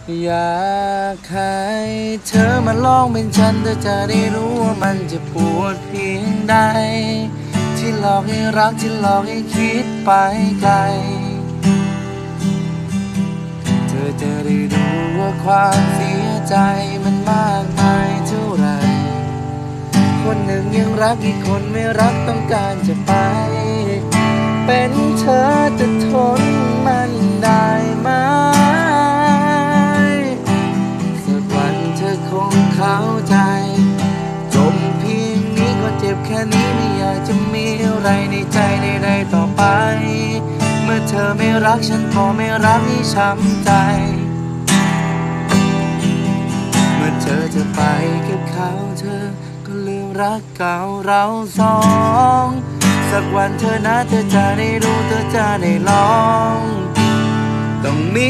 อยากให้เธอมาลองเป็นฉันเธอจะได้รู้ว่ามันจะปวดเพียงใดที่หลอกให้รักที่หลอกให้คิดไปไกลเธอจะได้รู้ว่าความเสียใจมันมากมายเท่าไหร่คนหนึ่งยังรักอีกคนไม่รักต้องการจะไปเป็นเธอจะทนมันได้ไหมสักวันเธอคงเข้าใจจมเพียงนี้ก็เจ็บแค่นี้ไม่อยากจะมีอะไรในใจใดๆต่อไปเมื่อเธอไม่รักฉันก็ไม่รักให้ช้ำใจเมื่อเธอจะไปกับเขาเธอก็ลืมรักเก่าเราสองสักวันเธอนะเธอจะได้รู้เธอจะได้ลองต้องมี